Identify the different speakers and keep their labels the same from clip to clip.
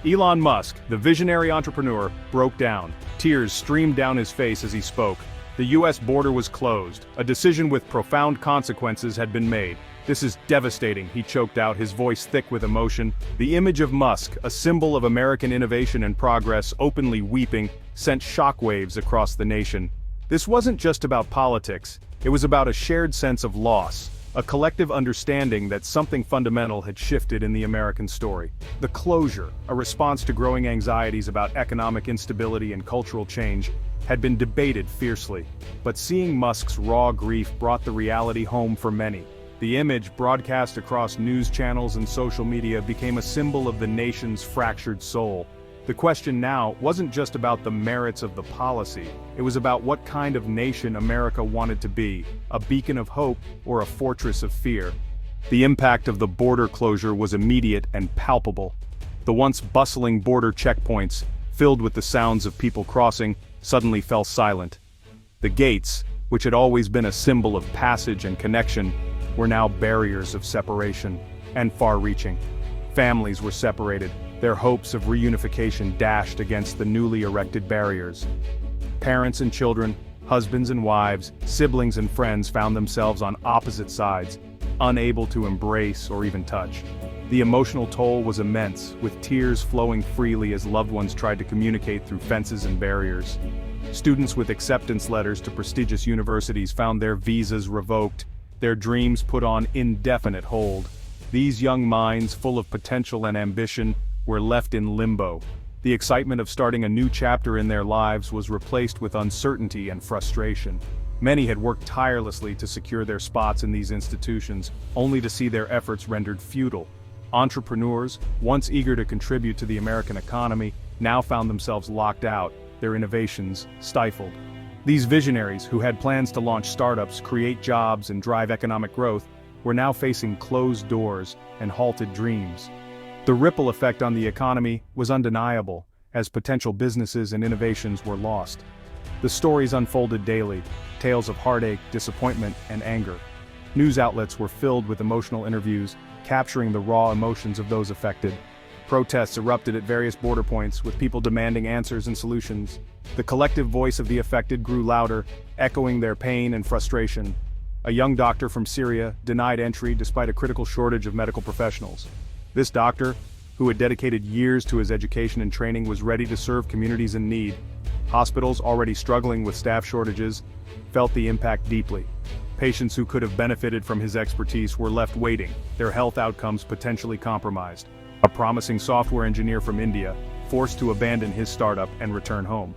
Speaker 1: Elon Musk, the visionary entrepreneur, broke down. Tears streamed down his face as he spoke. The US border was closed. A decision with profound consequences had been made. "This is devastating," he choked out, his voice thick with emotion. The image of Musk, a symbol of American innovation and progress, openly weeping, sent shockwaves across the nation. This wasn't just about politics. It was about a shared sense of loss, a collective understanding that something fundamental had shifted in the American story. The closure, a response to growing anxieties about economic instability and cultural change, had been debated fiercely. But seeing Musk's raw grief brought the reality home for many. The image, broadcast across news channels and social media, became a symbol of the nation's fractured soul. The question now wasn't just about the merits of the policy, it was about what kind of nation America wanted to be, a beacon of hope or a fortress of fear. The impact of the border closure was immediate and palpable. The once bustling border checkpoints, filled with the sounds of people crossing, suddenly fell silent. The gates, which had always been a symbol of passage and connection, were now barriers of separation and far-reaching. Families were separated, their hopes of reunification dashed against the newly erected barriers. Parents and children, husbands and wives, siblings and friends found themselves on opposite sides, unable to embrace or even touch. The emotional toll was immense, with tears flowing freely as loved ones tried to communicate through fences and barriers. Students with acceptance letters to prestigious universities found their visas revoked, their dreams put on indefinite hold. These young minds, full of potential and ambition, were left in limbo. The excitement of starting a new chapter in their lives was replaced with uncertainty and frustration. Many had worked tirelessly to secure their spots in these institutions, only to see their efforts rendered futile. Entrepreneurs, once eager to contribute to the American economy, now found themselves locked out, their innovations stifled. These visionaries, who had plans to launch startups, create jobs, and drive economic growth, were now facing closed doors and halted dreams. The ripple effect on the economy was undeniable, as potential businesses and innovations were lost. The stories unfolded daily, tales of heartache, disappointment, and anger. News outlets were filled with emotional interviews, capturing the raw emotions of those affected. Protests erupted at various border points, with people demanding answers and solutions. The collective voice of the affected grew louder, echoing their pain and frustration. A young doctor from Syria denied entry despite a critical shortage of medical professionals. This doctor, who had dedicated years to his education and training, was ready to serve communities in need. Hospitals, already struggling with staff shortages, felt the impact deeply. Patients who could have benefited from his expertise were left waiting, their health outcomes potentially compromised. A promising software engineer from India, forced to abandon his startup and return home.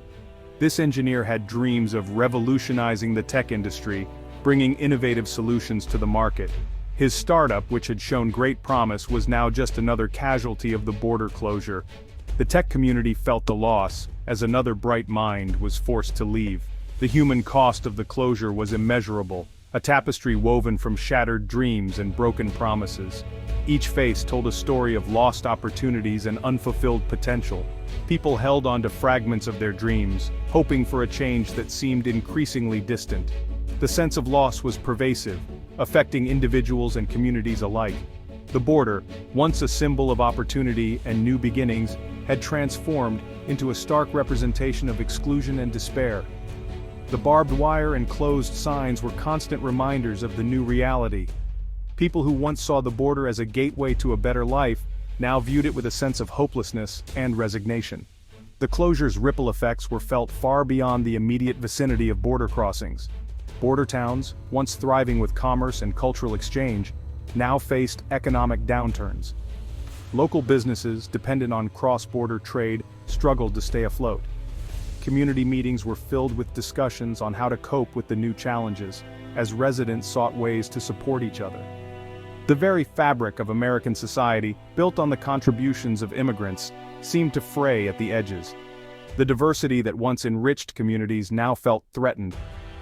Speaker 1: This engineer had dreams of revolutionizing the tech industry, bringing innovative solutions to the market. His startup, which had shown great promise, was now just another casualty of the border closure. The tech community felt the loss, as another bright mind was forced to leave. The human cost of the closure was immeasurable, a tapestry woven from shattered dreams and broken promises. Each face told a story of lost opportunities and unfulfilled potential. People held on to fragments of their dreams, hoping for a change that seemed increasingly distant. The sense of loss was pervasive, affecting individuals and communities alike. The border, once a symbol of opportunity and new beginnings, had transformed into a stark representation of exclusion and despair. The barbed wire and closed signs were constant reminders of the new reality. People who once saw the border as a gateway to a better life now viewed it with a sense of hopelessness and resignation. The closure's ripple effects were felt far beyond the immediate vicinity of border crossings. Border towns, once thriving with commerce and cultural exchange, now faced economic downturns. Local businesses, dependent on cross-border trade, struggled to stay afloat. Community meetings were filled with discussions on how to cope with the new challenges, as residents sought ways to support each other. The very fabric of American society, built on the contributions of immigrants, seemed to fray at the edges. The diversity that once enriched communities now felt threatened.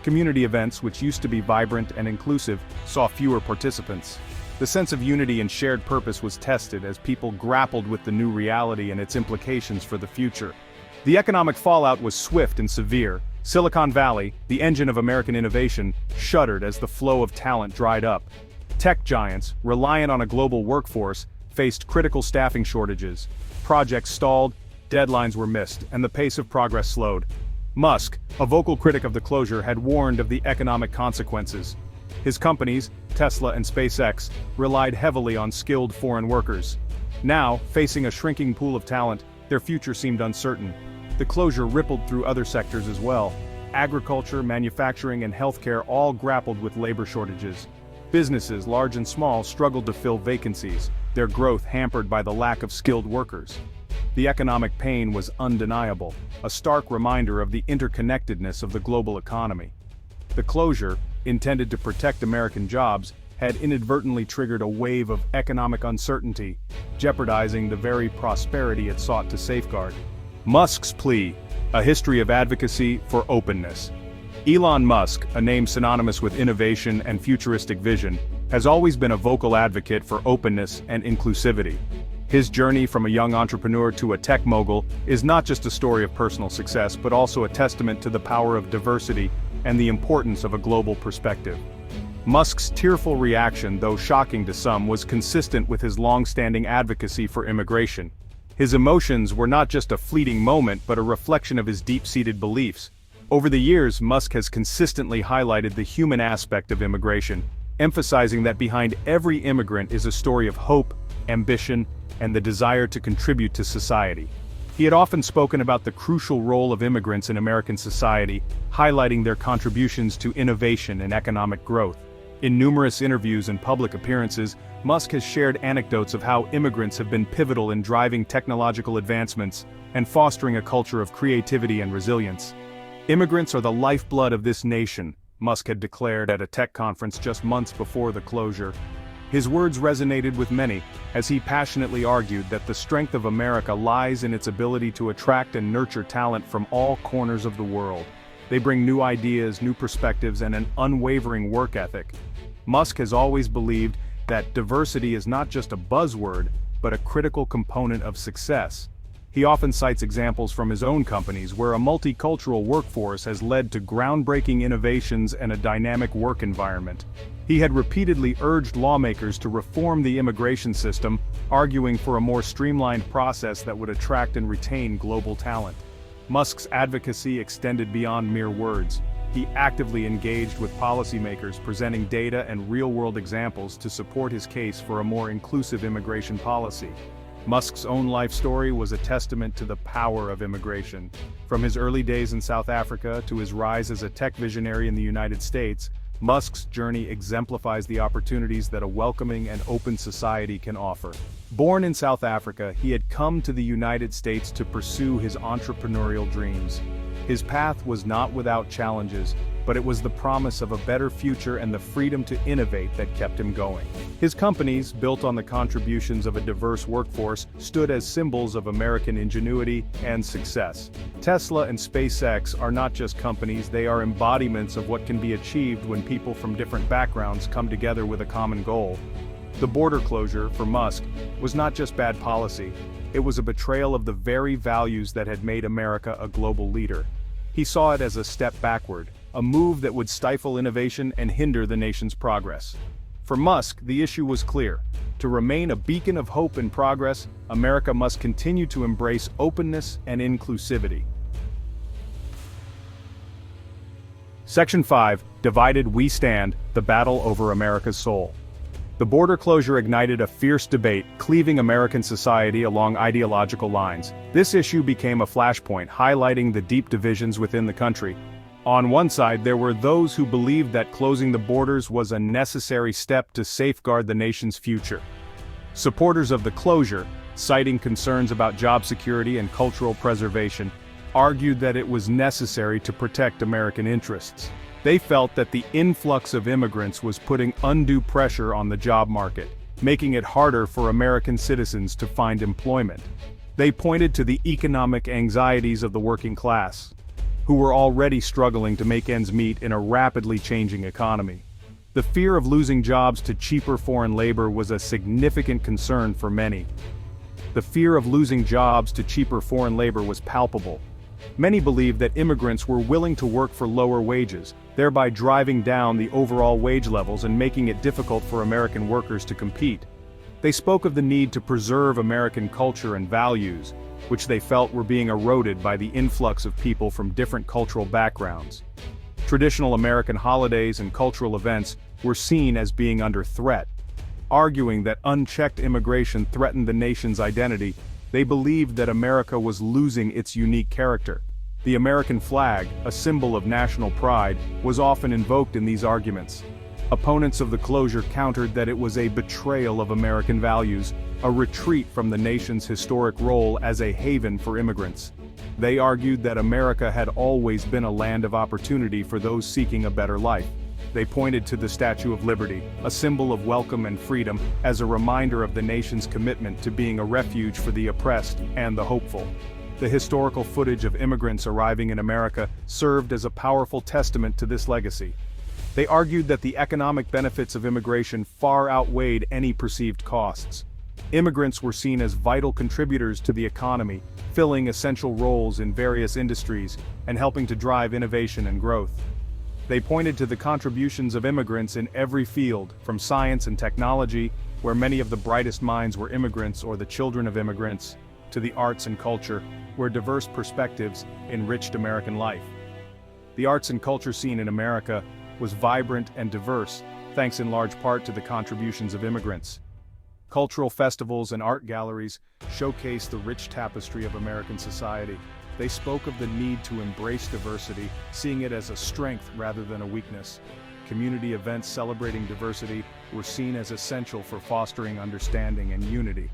Speaker 1: Community events, which used to be vibrant and inclusive, saw fewer participants. The sense of unity and shared purpose was tested as people grappled with the new reality and its implications for the future. The economic fallout was swift and severe. Silicon Valley, the engine of American innovation, shuddered as the flow of talent dried up. Tech giants, reliant on a global workforce, faced critical staffing shortages. projects stalled, deadlines were missed, and the pace of progress slowed. Musk, a vocal critic of the closure, had warned of the economic consequences. His companies, Tesla and SpaceX, relied heavily on skilled foreign workers. Now, facing a shrinking pool of talent, their future seemed uncertain. The closure rippled through other sectors as well. Agriculture, manufacturing, and healthcare all grappled with labor shortages. Businesses, large and small, struggled to fill vacancies, their growth hampered by the lack of skilled workers. The economic pain was undeniable, a stark reminder of the interconnectedness of the global economy. The closure, intended to protect American jobs, had inadvertently triggered a wave of economic uncertainty, jeopardizing the very prosperity it sought to safeguard. Musk's plea, a history of advocacy for openness. Elon Musk, a name synonymous with innovation and futuristic vision, has always been a vocal advocate for openness and inclusivity. His journey from a young entrepreneur to a tech mogul is not just a story of personal success but also a testament to the power of diversity and the importance of a global perspective. Musk's tearful reaction, though shocking to some, was consistent with his long-standing advocacy for immigration. His emotions were not just a fleeting moment but a reflection of his deep-seated beliefs. Over the years, Musk has consistently highlighted the human aspect of immigration, emphasizing that behind every immigrant is a story of hope, ambition, and the desire to contribute to society. He had often spoken about the crucial role of immigrants in American society, highlighting their contributions to innovation and economic growth. In numerous interviews and public appearances, Musk has shared anecdotes of how immigrants have been pivotal in driving technological advancements and fostering a culture of creativity and resilience. Immigrants are the lifeblood of this nation, Musk had declared at a tech conference just months before the closure. His words resonated with many, as he passionately argued that the strength of America lies in its ability to attract and nurture talent from all corners of the world. They bring new ideas, new perspectives, and an unwavering work ethic. Musk has always believed that diversity is not just a buzzword, but a critical component of success. He often cites examples from his own companies where a multicultural workforce has led to groundbreaking innovations and a dynamic work environment. He had repeatedly urged lawmakers to reform the immigration system, arguing for a more streamlined process that would attract and retain global talent. Musk's advocacy extended beyond mere words. He actively engaged with policymakers, presenting data and real-world examples to support his case for a more inclusive immigration policy. Musk's own life story was a testament to the power of immigration. From his early days in South Africa to his rise as a tech visionary in the United States, Musk's journey exemplifies the opportunities that a welcoming and open society can offer. Born in South Africa, he had come to the United States to pursue his entrepreneurial dreams. His path was not without challenges, but it was the promise of a better future and the freedom to innovate that kept him going. His companies, built on the contributions of a diverse workforce, stood as symbols of American ingenuity and success. Tesla and SpaceX are not just companies, they are embodiments of what can be achieved when people from different backgrounds come together with a common goal. The border closure, for Musk, was not just bad policy, it was a betrayal of the very values that had made America a global leader. He saw it as a step backward, a move that would stifle innovation and hinder the nation's progress. For Musk, the issue was clear. To remain a beacon of hope and progress, America must continue to embrace openness and inclusivity. Section 5, Divided We Stand, the Battle over America's Soul. The border closure ignited a fierce debate, cleaving American society along ideological lines. This issue became a flashpoint, highlighting the deep divisions within the country. On one side, there were those who believed that closing the borders was a necessary step to safeguard the nation's future. Supporters of the closure, citing concerns about job security and cultural preservation, argued that it was necessary to protect American interests. They felt that the influx of immigrants was putting undue pressure on the job market, making it harder for American citizens to find employment. They pointed to the economic anxieties of the working class, who were already struggling to make ends meet in a rapidly changing economy. The fear of losing jobs to cheaper foreign labor was a significant concern for many. The fear of losing jobs to cheaper foreign labor was palpable. Many believed that immigrants were willing to work for lower wages, thereby driving down the overall wage levels and making it difficult for American workers to compete. They spoke of the need to preserve American culture and values, which they felt were being eroded by the influx of people from different cultural backgrounds. Traditional American holidays and cultural events were seen as being under threat. Arguing that unchecked immigration threatened the nation's identity, they believed that America was losing its unique character. The American flag, a symbol of national pride, was often invoked in these arguments. Opponents of the closure countered that it was a betrayal of American values, a retreat from the nation's historic role as a haven for immigrants. They argued that America had always been a land of opportunity for those seeking a better life. They pointed to the Statue of Liberty, a symbol of welcome and freedom, as a reminder of the nation's commitment to being a refuge for the oppressed and the hopeful. The historical footage of immigrants arriving in America served as a powerful testament to this legacy. They argued that the economic benefits of immigration far outweighed any perceived costs. Immigrants were seen as vital contributors to the economy, filling essential roles in various industries and helping to drive innovation and growth. They pointed to the contributions of immigrants in every field, from science and technology, where many of the brightest minds were immigrants or the children of immigrants, to the arts and culture, where diverse perspectives enriched American life. The arts and culture scene in America was vibrant and diverse, thanks in large part to the contributions of immigrants. Cultural festivals and art galleries showcased the rich tapestry of American society. They spoke of the need to embrace diversity, seeing it as a strength rather than a weakness. Community events celebrating diversity were seen as essential for fostering understanding and unity.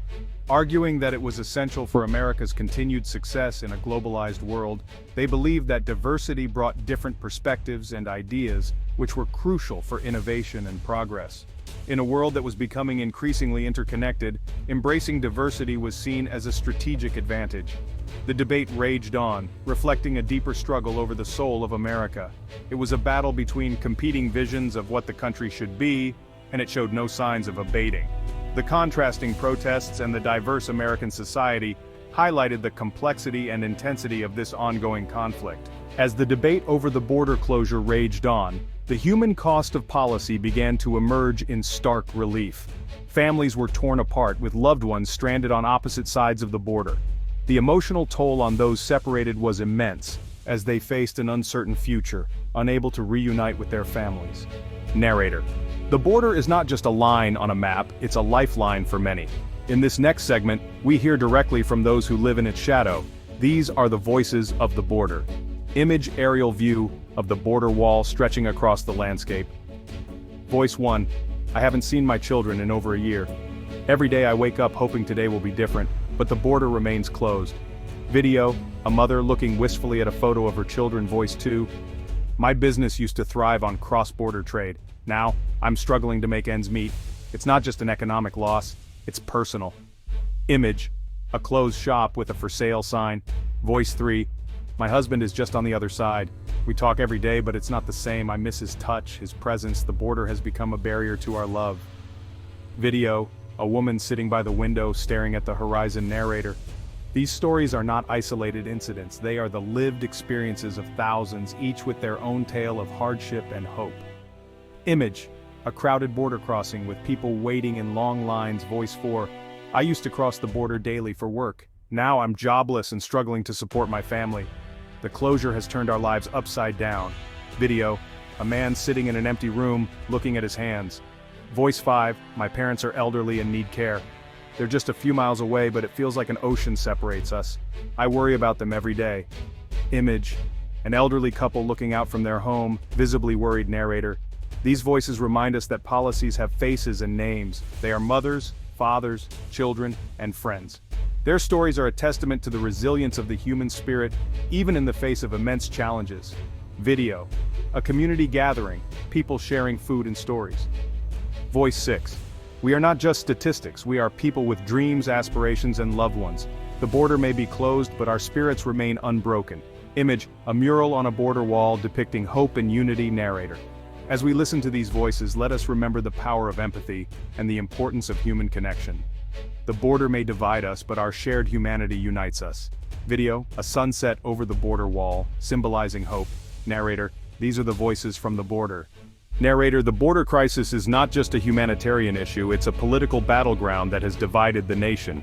Speaker 1: Arguing that it was essential for America's continued success in a globalized world, they believed that diversity brought different perspectives and ideas, which were crucial for innovation and progress. In a world that was becoming increasingly interconnected, embracing diversity was seen as a strategic advantage. The debate raged on, reflecting a deeper struggle over the soul of America. It was a battle between competing visions of what the country should be, and it showed no signs of abating. The contrasting protests and the diverse American society highlighted the complexity and intensity of this ongoing conflict. As the debate over the border closure raged on, the human cost of policy began to emerge in stark relief. Families were torn apart, with loved ones stranded on opposite sides of the border. The emotional toll on those separated was immense, as they faced an uncertain future, unable to reunite with their families. Narrator: the border is not just a line on a map, it's a lifeline for many. In this next segment, we hear directly from those who live in its shadow. These are the voices of the border. Image aerial view of the border wall stretching across the landscape. Voice 1: I haven't seen my children in over a year. Every day I wake up hoping today will be different, but the border remains closed. Video: a mother looking wistfully at a photo of her children. Voice 2: my business used to thrive on cross-border trade. Now, I'm struggling to make ends meet. It's not just an economic loss, it's personal. Image: a closed shop with a for sale sign. Voice 3: my husband is just on the other side. We talk every day, but it's not the same. I miss his touch, his presence. The border has become a barrier to our love. Video: a woman sitting by the window staring at the horizon. Narrator: these stories are not isolated incidents. They are the lived experiences of thousands, each with their own tale of hardship and hope. Image: a crowded border crossing with people waiting in long lines. Voice 4: I used to cross the border daily for work. Now I'm jobless and struggling to support my family. The closure has turned our lives upside down. Video: a man sitting in an empty room, looking at his hands. Voice 5: my parents are elderly and need care. They're just a few miles away, but it feels like an ocean separates us. I worry about them every day. Image: an elderly couple looking out from their home, visibly worried. Narrator: these voices remind us that policies have faces and names. They are mothers, fathers, children, and friends. Their stories are a testament to the resilience of the human spirit, even in the face of immense challenges. Video: a community gathering, people sharing food and stories. Voice 6: we are not just statistics, we are people with dreams, aspirations, and loved ones. The border may be closed, but our spirits remain unbroken. Image: a mural on a border wall depicting hope and unity. Narrator: as we listen to these voices, let us remember the power of empathy and the importance of human connection. The border may divide us, but our shared humanity unites us. Video: a sunset over the border wall, symbolizing hope. Narrator: these are the voices from the border. Narrator, the border crisis is not just a humanitarian issue, it's a political battleground that has divided the nation.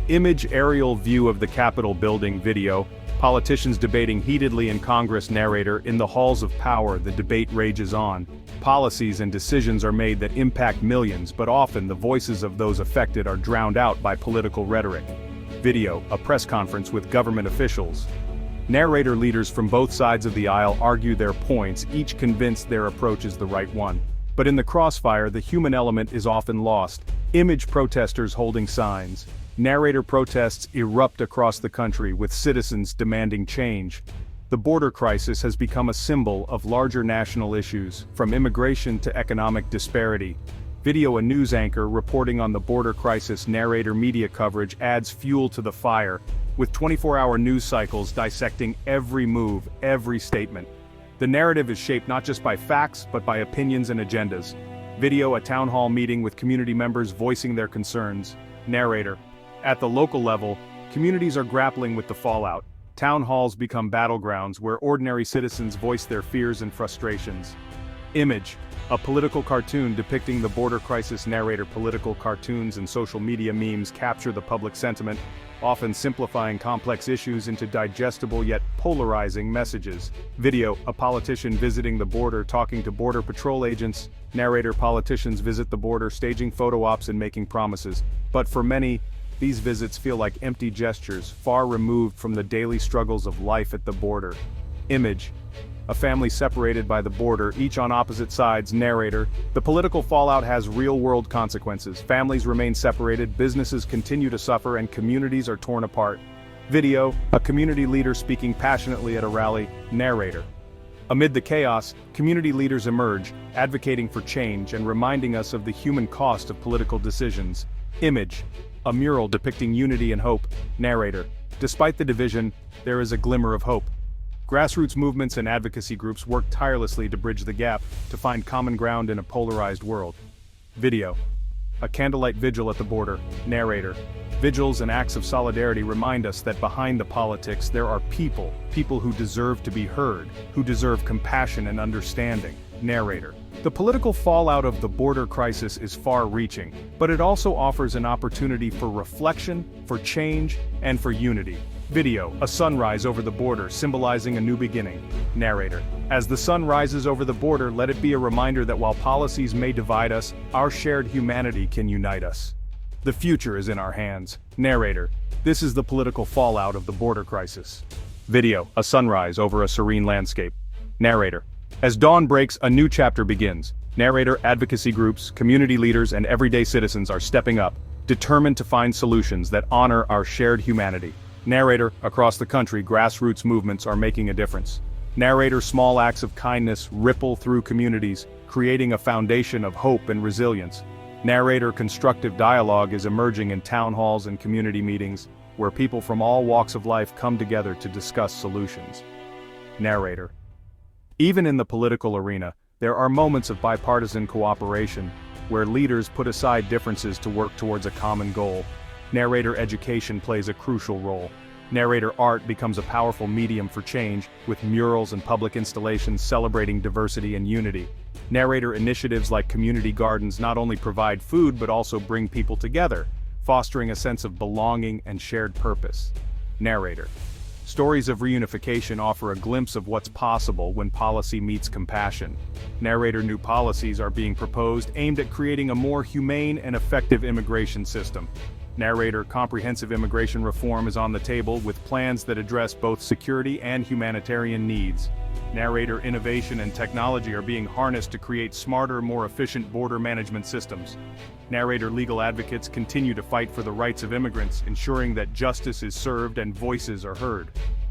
Speaker 1: Image aerial view of the Capitol building. Video, politicians debating heatedly in Congress. Narrator, in the halls of power the debate rages on. Policies and decisions are made that impact millions, but often the voices of those affected are drowned out by political rhetoric. Video, a press conference with government officials. Narrator, leaders from both sides of the aisle argue their points, each convinced their approach is the right one. But in the crossfire, the human element is often lost. Image, protesters holding signs. Narrator, protests erupt across the country with citizens demanding change. The border crisis has become a symbol of larger national issues, from immigration to economic disparity. Video, a news anchor reporting on the border crisis. Narrator, media coverage adds fuel to the fire, with 24-hour news cycles dissecting every move, every statement. The narrative is shaped not just by facts, but by opinions and agendas. Video, a town hall meeting with community members voicing their concerns. Narrator, at the local level, communities are grappling with the fallout. Town halls become battlegrounds where ordinary citizens voice their fears and frustrations. Image, a political cartoon depicting the border crisis. Narrator, political cartoons and social media memes capture the public sentiment, often simplifying complex issues into digestible yet polarizing messages. Video, a politician visiting the border talking to Border Patrol agents. Narrator, politicians visit the border staging photo ops and making promises. But for many, these visits feel like empty gestures, far removed from the daily struggles of life at the border. Image, a family separated by the border, each on opposite sides. Narrator, the political fallout has real-world consequences. Families remain separated, businesses continue to suffer, and communities are torn apart. Video, a community leader speaking passionately at a rally. Narrator, amid the chaos, community leaders emerge, advocating for change and reminding us of the human cost of political decisions. Image, a mural depicting unity and hope. Narrator, despite the division, there is a glimmer of hope. Grassroots movements and advocacy groups work tirelessly to bridge the gap, to find common ground in a polarized world. Video, a candlelight vigil at the border. Narrator, vigils and acts of solidarity remind us that behind the politics there are people who deserve to be heard, who deserve compassion and understanding. Narrator, the political fallout of the border crisis is far-reaching, but it also offers an opportunity for reflection, for change, and for unity. Video, a sunrise over the border symbolizing a new beginning. Narrator, as the sun rises over the border, let it be a reminder that while policies may divide us, our shared humanity can unite us. The future is in our hands. Narrator, this is the political fallout of the border crisis. Video, a sunrise over a serene landscape. Narrator, as dawn breaks, a new chapter begins. Narrator, advocacy groups, community leaders, and everyday citizens are stepping up, determined to find solutions that honor our shared humanity. Narrator, across the country, grassroots movements are making a difference. Narrator, small acts of kindness ripple through communities, creating a foundation of hope and resilience. Narrator, constructive dialogue is emerging in town halls and community meetings, where people from all walks of life come together to discuss solutions. Narrator, even in the political arena, there are moments of bipartisan cooperation, where leaders put aside differences to work towards a common goal. Narrator, education plays a crucial role. Narrator, art becomes a powerful medium for change, with murals and public installations celebrating diversity and unity. Narrator, initiatives like community gardens not only provide food but also bring people together, fostering a sense of belonging and shared purpose. Narrator, stories of reunification offer a glimpse of what's possible when policy meets compassion. Narrator, new policies are being proposed aimed at creating a more humane and effective immigration system. Narrator, comprehensive immigration reform is on the table with plans that address both security and humanitarian needs. Narrator, innovation and technology are being harnessed to create smarter, more efficient border management systems. Narrator, legal advocates continue to fight for the rights of immigrants, ensuring that justice is served and voices are heard.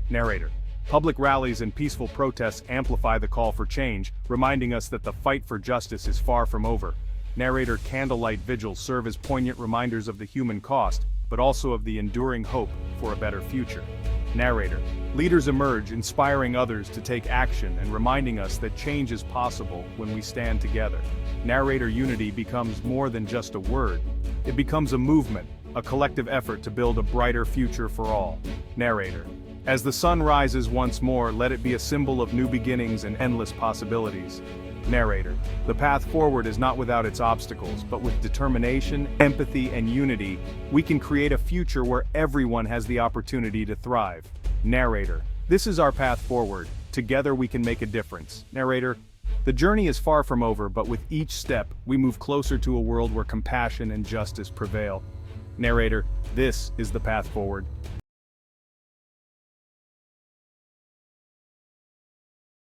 Speaker 1: Narrator, public rallies and peaceful protests amplify the call for change, reminding us that the fight for justice is far from over. Narrator, candlelight vigils serve as poignant reminders of the human cost, but also of the enduring hope for a better future. Narrator, leaders emerge, inspiring others to take action and reminding us that change is possible when we stand together. Narrator, unity becomes more than just a word. It becomes a movement, a collective effort to build a brighter future for all. Narrator, as the sun rises once more, let it be a symbol of new beginnings and endless possibilities. Narrator. The path forward is not without its obstacles, but with determination, empathy, and unity, we can create a future where everyone has the opportunity to thrive. Narrator. This is our path forward. Together we can make a difference. Narrator. The journey is far from over, but with each step, we move closer to a world where compassion and justice prevail. Narrator. This is the path forward.